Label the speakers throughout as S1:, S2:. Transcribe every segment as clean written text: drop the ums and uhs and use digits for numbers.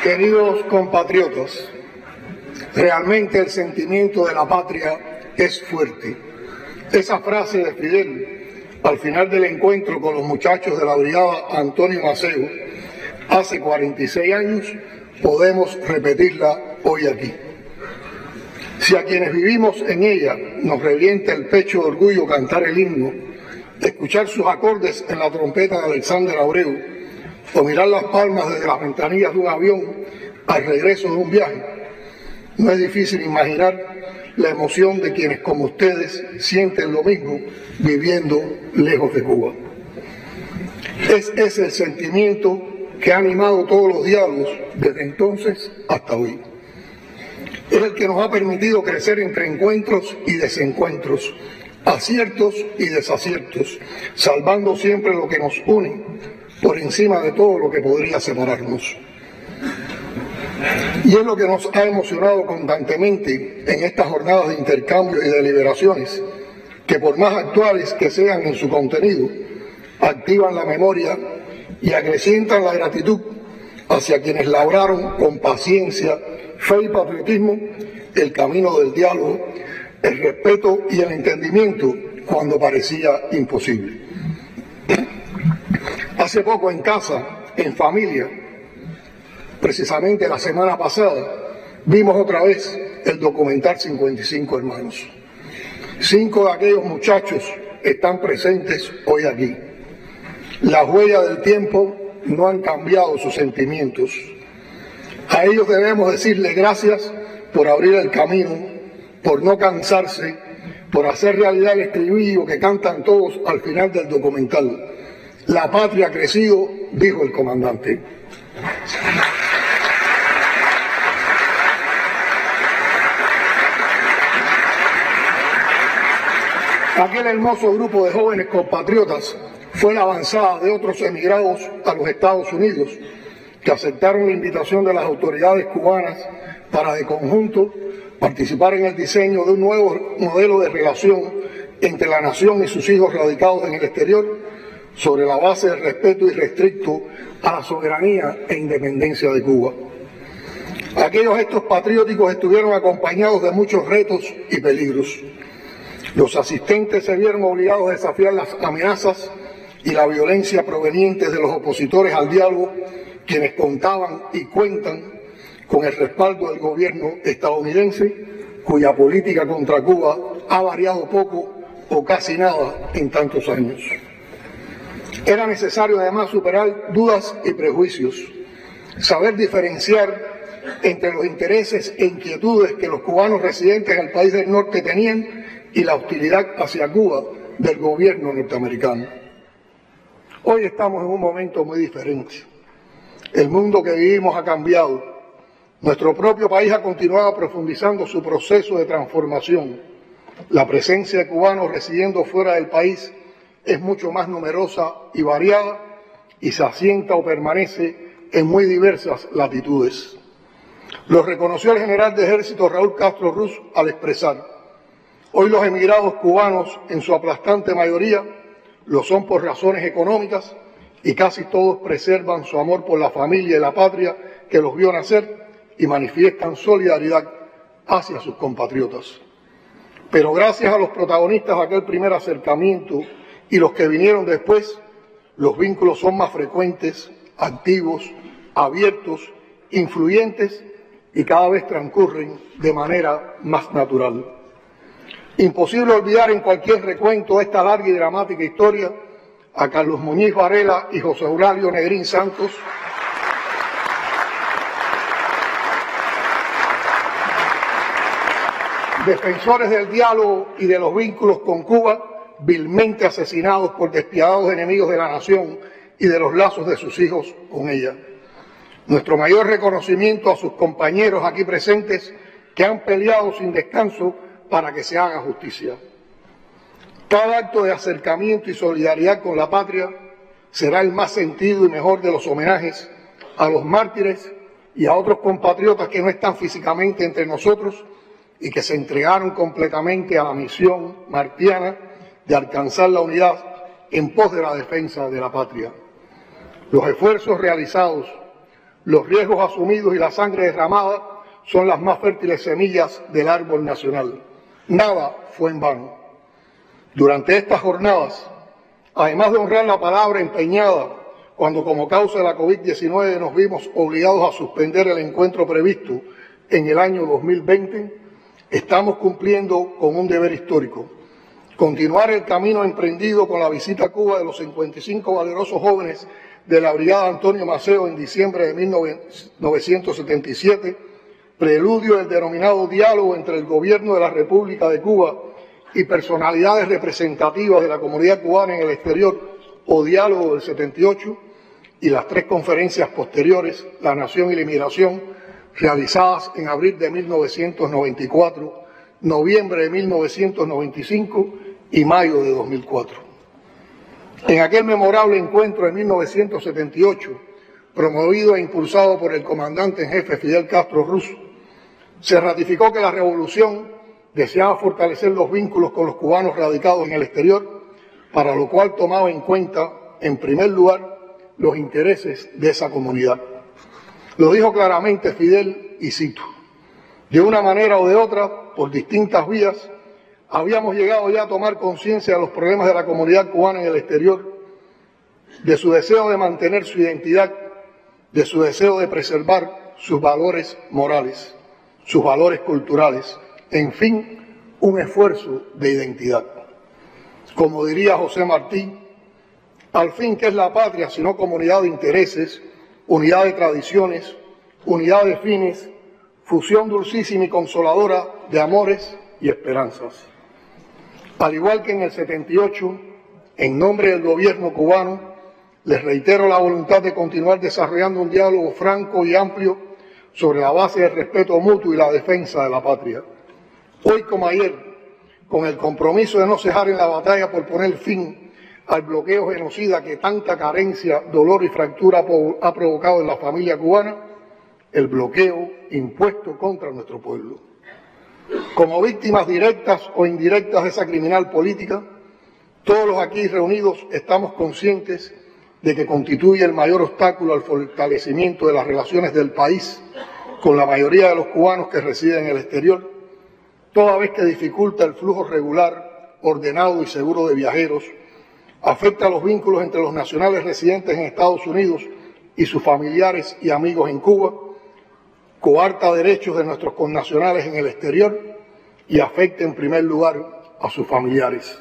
S1: Queridos compatriotas, realmente el sentimiento de la patria es fuerte. Esa frase de Fidel al final del encuentro con los muchachos de la brigada Antonio Maceo hace 46 años, podemos repetirla hoy aquí. Si a quienes vivimos en ella nos revienta el pecho de orgullo cantar el himno, escuchar sus acordes en la trompeta de Alexander Abreu, o mirar las palmas desde las ventanillas de un avión al regreso de un viaje, no es difícil imaginar la emoción de quienes como ustedes sienten lo mismo viviendo lejos de Cuba. Es ese el sentimiento que ha animado todos los diálogos desde entonces hasta hoy. Es el que nos ha permitido crecer entre encuentros y desencuentros, aciertos y desaciertos, salvando siempre lo que nos une por encima de todo lo que podría separarnos. Y es lo que nos ha emocionado constantemente en estas jornadas de intercambio y deliberaciones, que por más actuales que sean en su contenido, activan la memoria y acrecientan la gratitud hacia quienes labraron con paciencia, fe y patriotismo el camino del diálogo, el respeto y el entendimiento cuando parecía imposible. Hace poco en casa, en familia, precisamente la semana pasada, vimos otra vez el documental 55 hermanos. 5 de aquellos muchachos están presentes hoy aquí. Las huellas del tiempo no han cambiado sus sentimientos. A ellos debemos decirles gracias por abrir el camino, por no cansarse, por hacer realidad el estribillo que cantan todos al final del documental. La patria ha crecido, dijo el comandante. Aquel hermoso grupo de jóvenes compatriotas fue la avanzada de otros emigrados a los Estados Unidos que aceptaron la invitación de las autoridades cubanas para de conjunto participar en el diseño de un nuevo modelo de relación entre la nación y sus hijos radicados en el exterior, sobre la base del respeto irrestricto a la soberanía e independencia de Cuba. Aquellos gestos patrióticos estuvieron acompañados de muchos retos y peligros. Los asistentes se vieron obligados a desafiar las amenazas y la violencia provenientes de los opositores al diálogo, quienes contaban y cuentan con el respaldo del gobierno estadounidense, cuya política contra Cuba ha variado poco o casi nada en tantos años. Era necesario además superar dudas y prejuicios, saber diferenciar entre los intereses e inquietudes que los cubanos residentes en el país del norte tenían y la hostilidad hacia Cuba del gobierno norteamericano. Hoy estamos en un momento muy diferente. El mundo que vivimos ha cambiado. Nuestro propio país ha continuado profundizando su proceso de transformación. La presencia de cubanos residiendo fuera del país es mucho más numerosa y variada y se asienta o permanece en muy diversas latitudes. Lo reconoció el general de ejército Raúl Castro Ruz al expresar: hoy los emigrados cubanos, en su aplastante mayoría, lo son por razones económicas y casi todos preservan su amor por la familia y la patria que los vio nacer y manifiestan solidaridad hacia sus compatriotas. Pero gracias a los protagonistas de aquel primer acercamiento y los que vinieron después, los vínculos son más frecuentes, activos, abiertos, influyentes y cada vez transcurren de manera más natural. Imposible olvidar en cualquier recuento de esta larga y dramática historia a Carlos Muñiz Varela y José Euralio Negrín Santos, defensores del diálogo y de los vínculos con Cuba, vilmente asesinados por despiadados enemigos de la nación y de los lazos de sus hijos con ella. Nuestro mayor reconocimiento a sus compañeros aquí presentes que han peleado sin descanso para que se haga justicia. Cada acto de acercamiento y solidaridad con la patria será el más sentido y mejor de los homenajes a los mártires y a otros compatriotas que no están físicamente entre nosotros y que se entregaron completamente a la misión martiana de alcanzar la unidad en pos de la defensa de la patria. Los esfuerzos realizados, los riesgos asumidos y la sangre derramada son las más fértiles semillas del árbol nacional. Nada fue en vano. Durante estas jornadas, además de honrar la palabra empeñada, cuando como causa de la COVID-19 nos vimos obligados a suspender el encuentro previsto en el año 2020, estamos cumpliendo con un deber histórico: continuar el camino emprendido con la visita a Cuba de los 55 valerosos jóvenes de la Brigada Antonio Maceo en diciembre de 1977, preludio del denominado diálogo entre el gobierno de la República de Cuba y personalidades representativas de la comunidad cubana en el exterior, o diálogo del 78, y las 3 conferencias posteriores, La Nación y la Inmigración, realizadas en abril de 1994, noviembre de 1995 y mayo de 2004. En aquel memorable encuentro de 1978, promovido e impulsado por el comandante en jefe Fidel Castro Ruz, se ratificó que la revolución deseaba fortalecer los vínculos con los cubanos radicados en el exterior, para lo cual tomaba en cuenta, en primer lugar, los intereses de esa comunidad. Lo dijo claramente Fidel, y cito: de una manera o de otra, por distintas vías, habíamos llegado ya a tomar conciencia de los problemas de la comunidad cubana en el exterior, de su deseo de mantener su identidad, de su deseo de preservar sus valores morales, sus valores culturales, en fin, un esfuerzo de identidad. Como diría José Martí, al fin, ¿qué es la patria sino comunidad de intereses, unidad de tradiciones, unidad de fines, fusión dulcísima y consoladora de amores y esperanzas? Al igual que en el 78, en nombre del gobierno cubano, les reitero la voluntad de continuar desarrollando un diálogo franco y amplio sobre la base del respeto mutuo y la defensa de la patria. Hoy como ayer, con el compromiso de no cejar en la batalla por poner fin al bloqueo genocida que tanta carencia, dolor y fractura ha provocado en la familia cubana, el bloqueo impuesto contra nuestro pueblo. Como víctimas directas o indirectas de esa criminal política, todos los aquí reunidos estamos conscientes de que constituye el mayor obstáculo al fortalecimiento de las relaciones del país con la mayoría de los cubanos que residen en el exterior, toda vez que dificulta el flujo regular, ordenado y seguro de viajeros, afecta a los vínculos entre los nacionales residentes en Estados Unidos y sus familiares y amigos en Cuba, coarta derechos de nuestros connacionales en el exterior y afecta en primer lugar a sus familiares.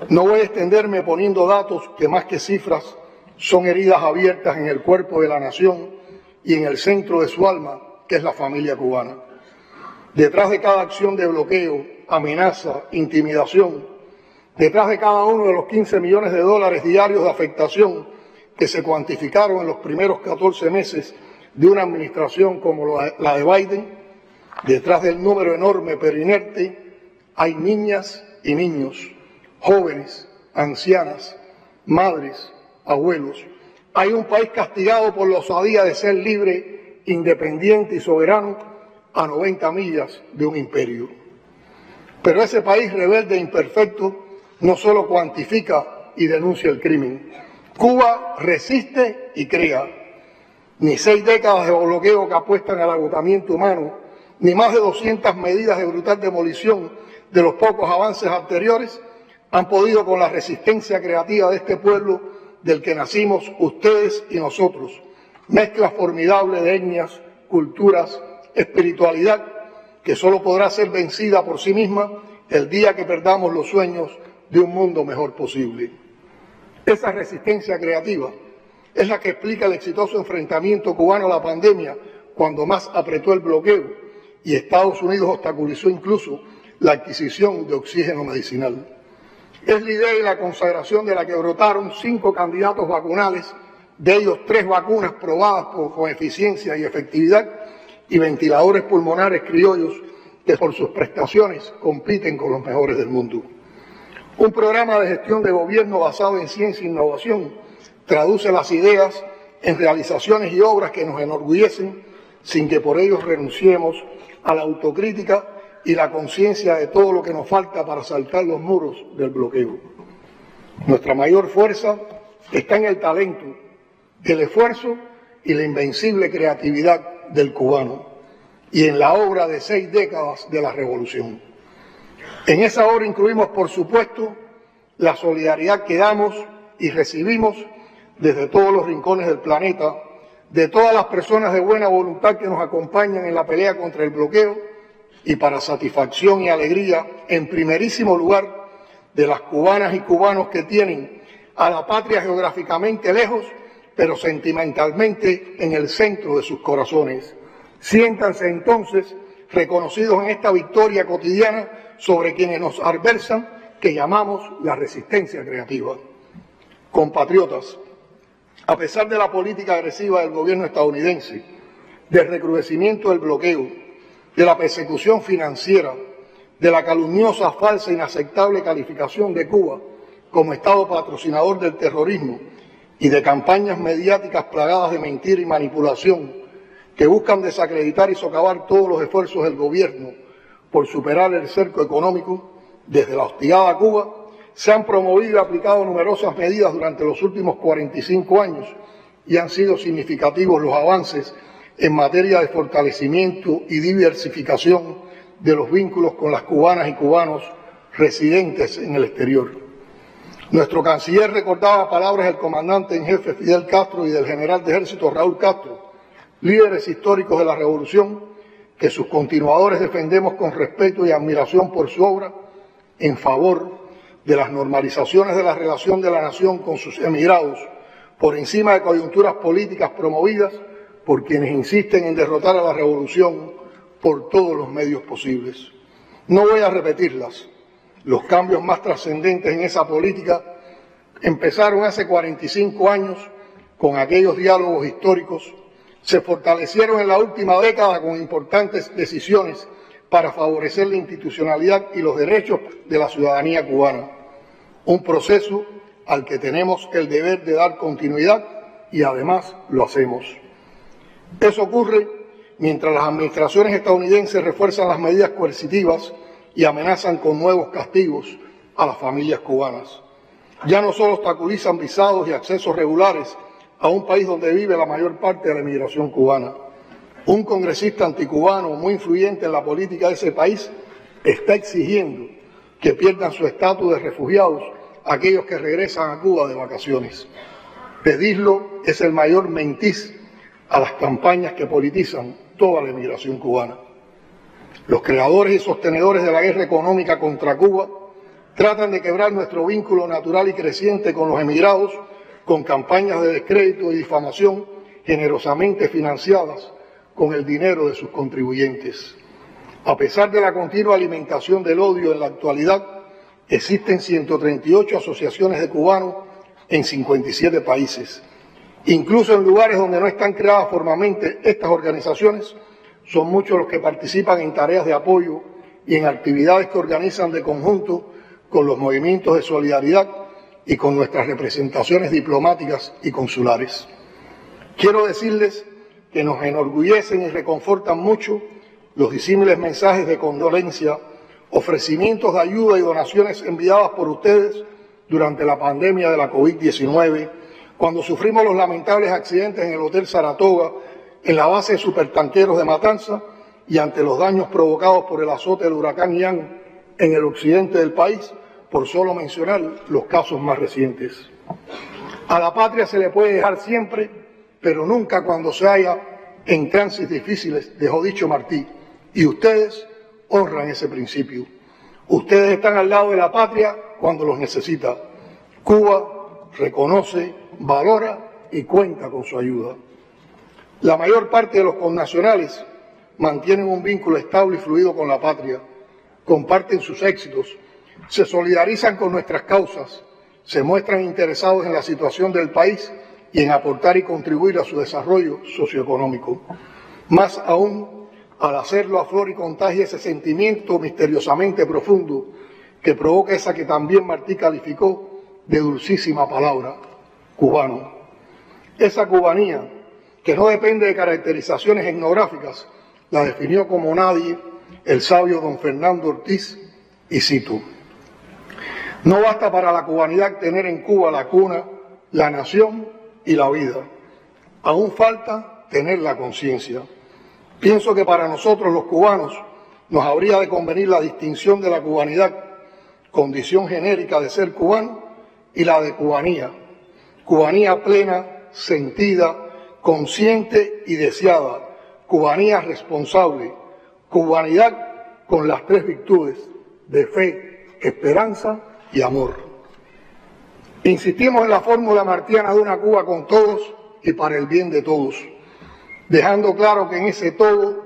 S1: No voy a extenderme poniendo datos que más que cifras son heridas abiertas en el cuerpo de la nación y en el centro de su alma, que es la familia cubana. Detrás de cada acción de bloqueo, amenaza, intimidación, detrás de cada uno de los 15 millones de dólares diarios de afectación que se cuantificaron en los primeros 14 meses de una administración como la de Biden, detrás del número enorme pero inerte, hay niñas y niños, jóvenes, ancianas, madres, abuelos. Hay un país castigado por la osadía de ser libre, independiente y soberano a 90 millas de un imperio. Pero ese país rebelde e imperfecto no solo cuantifica y denuncia el crimen. Cuba resiste y crea. Ni 6 décadas de bloqueo que apuestan al agotamiento humano, ni más de 200 medidas de brutal demolición de los pocos avances anteriores han podido con la resistencia creativa de este pueblo del que nacimos ustedes y nosotros. Mezcla formidable de etnias, culturas, espiritualidad, que solo podrá ser vencida por sí misma el día que perdamos los sueños de un mundo mejor posible. Esa resistencia creativa es la que explica el exitoso enfrentamiento cubano a la pandemia cuando más apretó el bloqueo y Estados Unidos obstaculizó incluso la adquisición de oxígeno medicinal. Es la idea y la consagración de la que brotaron 5 candidatos vacunales, de ellos 3 vacunas probadas con eficiencia y efectividad y ventiladores pulmonares criollos que por sus prestaciones compiten con los mejores del mundo. Un programa de gestión de gobierno basado en ciencia e innovación traduce las ideas en realizaciones y obras que nos enorgullecen sin que por ello renunciemos a la autocrítica y la conciencia de todo lo que nos falta para saltar los muros del bloqueo. Nuestra mayor fuerza está en el talento, el esfuerzo y la invencible creatividad del cubano, y en la obra de 6 décadas de la revolución. En esa obra incluimos, por supuesto, la solidaridad que damos y recibimos desde todos los rincones del planeta, de todas las personas de buena voluntad que nos acompañan en la pelea contra el bloqueo, y para satisfacción y alegría, en primerísimo lugar, de las cubanas y cubanos que tienen a la patria geográficamente lejos, pero sentimentalmente en el centro de sus corazones. Siéntanse entonces reconocidos en esta victoria cotidiana sobre quienes nos adversan, que llamamos la resistencia creativa. Compatriotas, a pesar de la política agresiva del gobierno estadounidense, del recrudecimiento del bloqueo, de la persecución financiera, de la calumniosa, falsa e inaceptable calificación de Cuba como Estado patrocinador del terrorismo y de campañas mediáticas plagadas de mentira y manipulación que buscan desacreditar y socavar todos los esfuerzos del gobierno por superar el cerco económico, desde la hostigada Cuba se han promovido y aplicado numerosas medidas durante los últimos 45 años y han sido significativos los avances en materia de fortalecimiento y diversificación de los vínculos con las cubanas y cubanos residentes en el exterior. Nuestro canciller recordaba palabras del comandante en jefe Fidel Castro y del general de ejército Raúl Castro, líderes históricos de la revolución, que sus continuadores defendemos con respeto y admiración por su obra en favor de las normalizaciones de la relación de la nación con sus emigrados, por encima de coyunturas políticas promovidas por quienes insisten en derrotar a la revolución por todos los medios posibles. No voy a repetirlas. Los cambios más trascendentes en esa política empezaron hace 45 años con aquellos diálogos históricos, se fortalecieron en la última década con importantes decisiones para favorecer la institucionalidad y los derechos de la ciudadanía cubana. Un proceso al que tenemos el deber de dar continuidad y además lo hacemos. Eso ocurre mientras las administraciones estadounidenses refuerzan las medidas coercitivas y amenazan con nuevos castigos a las familias cubanas. Ya no solo obstaculizan visados y accesos regulares a un país donde vive la mayor parte de la emigración cubana. Un congresista anticubano muy influyente en la política de ese país está exigiendo que pierdan su estatus de refugiados aquellos que regresan a Cuba de vacaciones. Pedirlo es el mayor mentiz a las campañas que politizan toda la emigración cubana. Los creadores y sostenedores de la guerra económica contra Cuba tratan de quebrar nuestro vínculo natural y creciente con los emigrados con campañas de descrédito y difamación generosamente financiadas con el dinero de sus contribuyentes. A pesar de la continua alimentación del odio en la actualidad, existen 138 asociaciones de cubanos en 57 países. Incluso en lugares donde no están creadas formalmente estas organizaciones, son muchos los que participan en tareas de apoyo y en actividades que organizan de conjunto con los movimientos de solidaridad y con nuestras representaciones diplomáticas y consulares. Quiero decirles que nos enorgullecen y reconfortan mucho los disímiles mensajes de condolencia, ofrecimientos de ayuda y donaciones enviadas por ustedes durante la pandemia de la COVID-19, cuando sufrimos los lamentables accidentes en el Hotel Saratoga, en la base de supertanqueros de Matanza y ante los daños provocados por el azote del huracán Ian en el occidente del país, por solo mencionar los casos más recientes. A la patria se le puede dejar siempre, pero nunca cuando se haya en tránsitos difíciles, dejó dicho Martí, y ustedes honran ese principio. Ustedes están al lado de la patria cuando los necesita. Cuba reconoce, valora y cuenta con su ayuda. La mayor parte de los connacionales mantienen un vínculo estable y fluido con la patria, comparten sus éxitos, se solidarizan con nuestras causas, se muestran interesados en la situación del país y en aportar y contribuir a su desarrollo socioeconómico. Más aún, al hacerlo aflora y contagia ese sentimiento misteriosamente profundo que provoca esa que también Martí calificó de dulcísima palabra, cubano. Esa cubanía, que no depende de caracterizaciones etnográficas, la definió como nadie el sabio don Fernando Ortiz, y cito: no basta para la cubanidad tener en Cuba la cuna, la nación y la vida. Aún falta tener la conciencia. Pienso que para nosotros los cubanos nos habría de convenir la distinción de la cubanidad, condición genérica de ser cubano, y la de cubanía. Cubanía plena, sentida, consciente y deseada. Cubanía responsable. Cubanidad con las tres virtudes de fe, esperanza y amor. Insistimos en la fórmula martiana de una Cuba con todos y para el bien de todos, dejando claro que en ese todo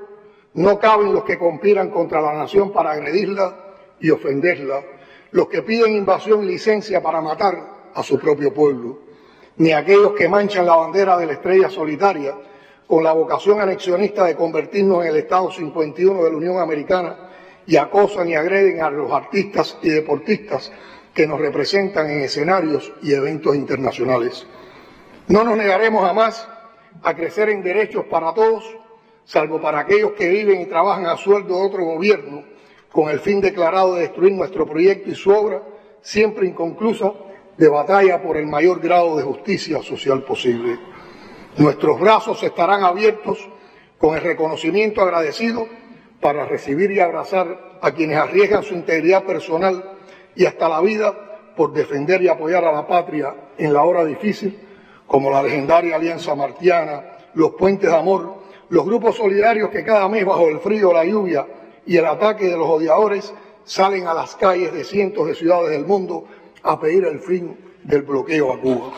S1: no caben los que conspiran contra la nación para agredirla y ofenderla, los que piden invasión y licencia para matar a su propio pueblo, ni aquellos que manchan la bandera de la estrella solitaria con la vocación anexionista de convertirnos en el Estado 51 de la Unión Americana y acosan y agreden a los artistas y deportistas que nos representan en escenarios y eventos internacionales. No nos negaremos jamás a crecer en derechos para todos, salvo para aquellos que viven y trabajan a sueldo de otro gobierno, con el fin declarado de destruir nuestro proyecto y su obra, siempre inconclusa, de batalla por el mayor grado de justicia social posible. Nuestros brazos estarán abiertos con el reconocimiento agradecido para recibir y abrazar a quienes arriesgan su integridad personal y hasta la vida por defender y apoyar a la patria en la hora difícil, como la legendaria Alianza Martiana, los Puentes de Amor, los grupos solidarios que cada mes bajo el frío, la lluvia y el ataque de los odiadores salen a las calles de cientos de ciudades del mundo a pedir el fin del bloqueo a Cuba.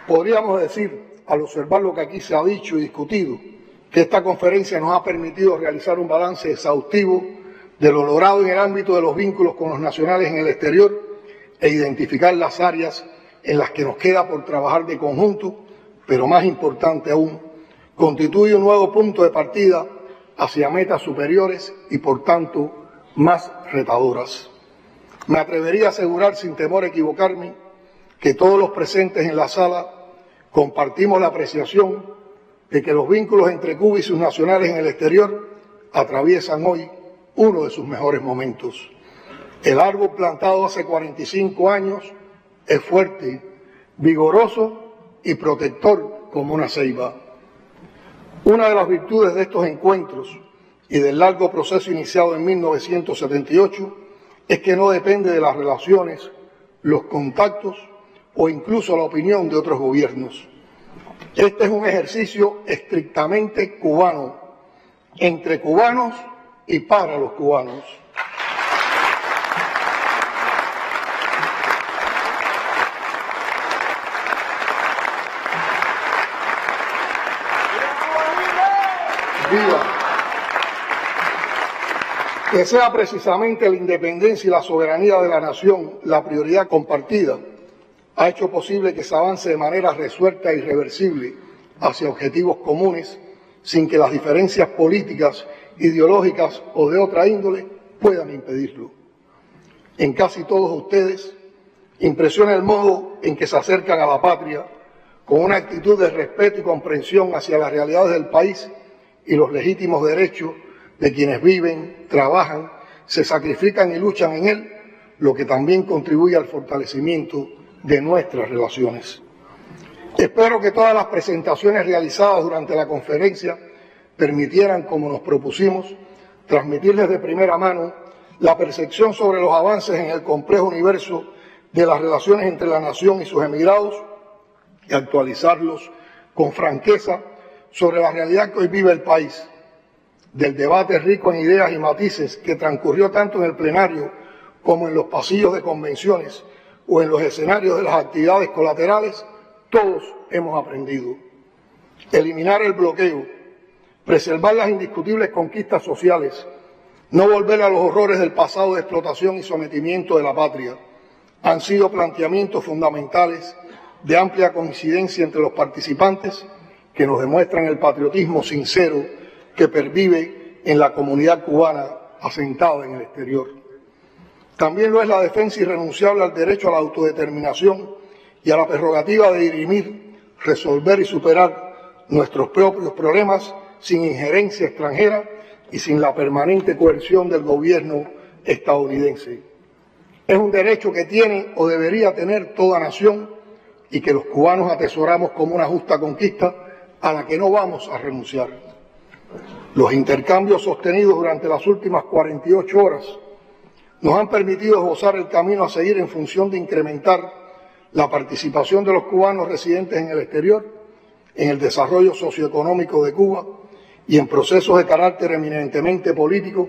S1: Podríamos decir, al observar lo que aquí se ha dicho y discutido, que esta conferencia nos ha permitido realizar un balance exhaustivo de lo logrado en el ámbito de los vínculos con los nacionales en el exterior e identificar las áreas en las que nos queda por trabajar de conjunto, pero más importante aún, constituye un nuevo punto de partida hacia metas superiores y por tanto más retadoras. Me atrevería a asegurar sin temor a equivocarme que todos los presentes en la sala compartimos la apreciación de que los vínculos entre Cuba y sus nacionales en el exterior atraviesan hoy uno de sus mejores momentos. El árbol plantado hace 45 años es fuerte, vigoroso y protector como una ceiba. Una de las virtudes de estos encuentros y del largo proceso iniciado en 1978 es que no depende de las relaciones, los contactos o incluso la opinión de otros gobiernos. Este es un ejercicio estrictamente cubano, entre cubanos y para los cubanos. Viva. Que sea precisamente la independencia y la soberanía de la nación la prioridad compartida, ha hecho posible que se avance de manera resuelta e irreversible hacia objetivos comunes sin que las diferencias políticas, ideológicas o de otra índole puedan impedirlo. En casi todos ustedes impresiona el modo en que se acercan a la patria con una actitud de respeto y comprensión hacia las realidades del país y los legítimos derechos de quienes viven, trabajan, se sacrifican y luchan en él, lo que también contribuye al fortalecimiento de nuestras relaciones. Espero que todas las presentaciones realizadas durante la conferencia permitieran, como nos propusimos, transmitirles de primera mano la percepción sobre los avances en el complejo universo de las relaciones entre la nación y sus emigrados y actualizarlos con franqueza sobre la realidad que hoy vive el país, del debate rico en ideas y matices que transcurrió tanto en el plenario como en los pasillos de convenciones o en los escenarios de las actividades colaterales. Todos hemos aprendido. Eliminar el bloqueo, preservar las indiscutibles conquistas sociales, no volver a los horrores del pasado de explotación y sometimiento de la patria, han sido planteamientos fundamentales de amplia coincidencia entre los participantes que nos demuestran el patriotismo sincero que pervive en la comunidad cubana asentada en el exterior. También lo es la defensa irrenunciable al derecho a la autodeterminación y a la prerrogativa de dirimir, resolver y superar nuestros propios problemas sin injerencia extranjera, y sin la permanente coerción del gobierno estadounidense. Es un derecho que tiene o debería tener toda nación y que los cubanos atesoramos como una justa conquista a la que no vamos a renunciar. Los intercambios sostenidos durante las últimas 48 horas nos han permitido esbozar el camino a seguir en función de incrementar la participación de los cubanos residentes en el exterior, en el desarrollo socioeconómico de Cuba y en procesos de carácter eminentemente político,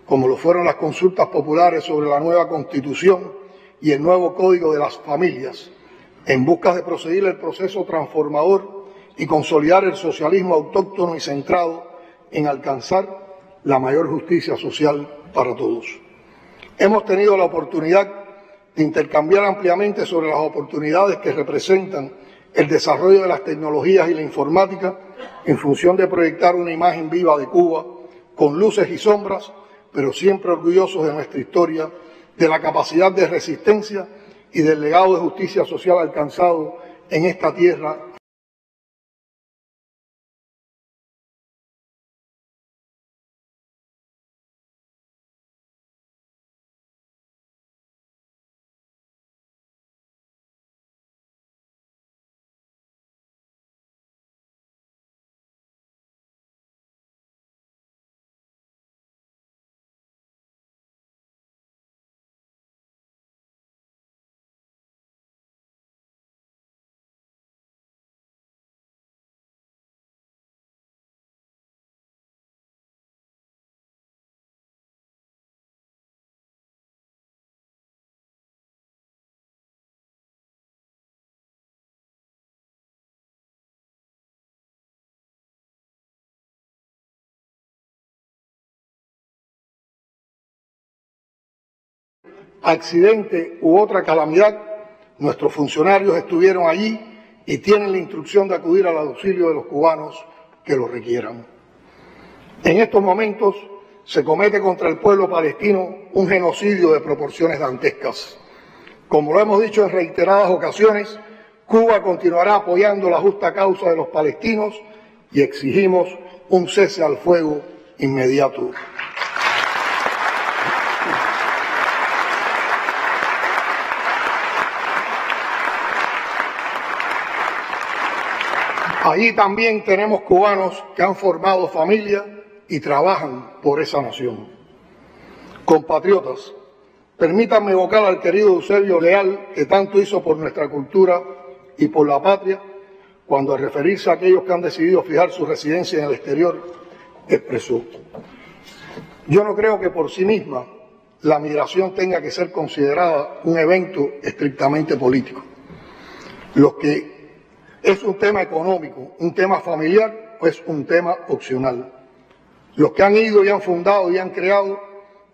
S1: como lo fueron las consultas populares sobre la nueva Constitución y el nuevo Código de las Familias, en busca de proseguir el proceso transformador y consolidar el socialismo autóctono y centrado en alcanzar la mayor justicia social para todos. Hemos tenido la oportunidad de intercambiar ampliamente sobre las oportunidades que representan el desarrollo de las tecnologías y la informática en función de proyectar una imagen viva de Cuba, con luces y sombras, pero siempre orgullosos de nuestra historia, de la capacidad de resistencia y del legado de justicia social alcanzado en esta tierra. Accidente u otra calamidad, nuestros funcionarios estuvieron allí y tienen la instrucción de acudir al auxilio de los cubanos que lo requieran. En estos momentos se comete contra el pueblo palestino un genocidio de proporciones dantescas. Como lo hemos dicho en reiteradas ocasiones, Cuba continuará apoyando la justa causa de los palestinos y exigimos un cese al fuego inmediato. Allí también tenemos cubanos que han formado familia y trabajan por esa nación. Compatriotas, permítanme evocar al querido Eusebio Leal, que tanto hizo por nuestra cultura y por la patria, cuando al referirse a aquellos que han decidido fijar su residencia en el exterior, expresó: yo no creo que por sí misma la migración tenga que ser considerada un evento estrictamente político. Lo que es un tema económico, un tema familiar o es un tema opcional. Los que han ido y han fundado y han creado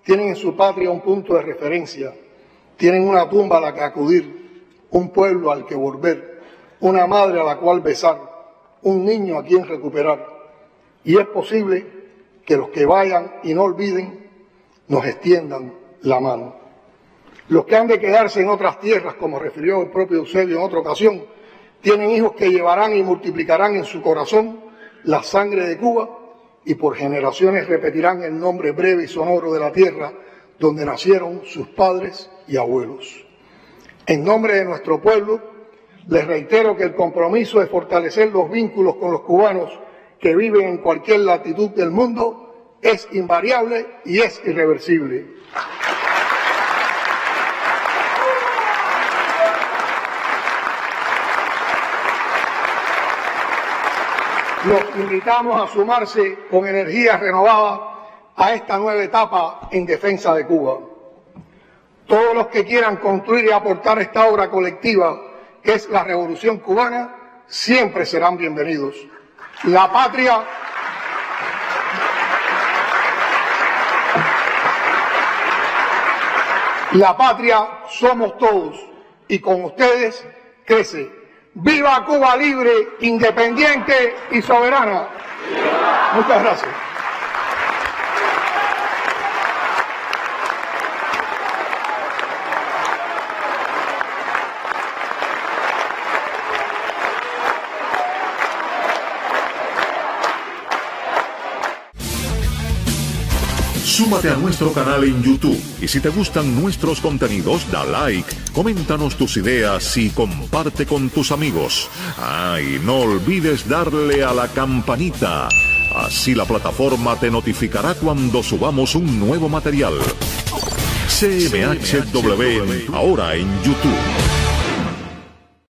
S1: tienen en su patria un punto de referencia, tienen una tumba a la que acudir, un pueblo al que volver, una madre a la cual besar, un niño a quien recuperar. Y es posible que los que vayan y no olviden nos extiendan la mano. Los que han de quedarse en otras tierras, como refirió el propio Eusebio en otra ocasión, tienen hijos que llevarán y multiplicarán en su corazón la sangre de Cuba y por generaciones repetirán el nombre breve y sonoro de la tierra donde nacieron sus padres y abuelos. En nombre de nuestro pueblo, les reitero que el compromiso de fortalecer los vínculos con los cubanos que viven en cualquier latitud del mundo es invariable y es irreversible. Los invitamos a sumarse con energía renovada a esta nueva etapa en defensa de Cuba. Todos los que quieran construir y aportar esta obra colectiva que es la Revolución Cubana siempre serán bienvenidos. La patria somos todos y con ustedes crece. ¡Viva Cuba libre, independiente y soberana! Muchas gracias.
S2: Súmate a nuestro canal en YouTube y si te gustan nuestros contenidos, da like, coméntanos tus ideas y comparte con tus amigos. Y no olvides darle a la campanita. Así la plataforma te notificará cuando subamos un nuevo material. CMHW ahora en YouTube.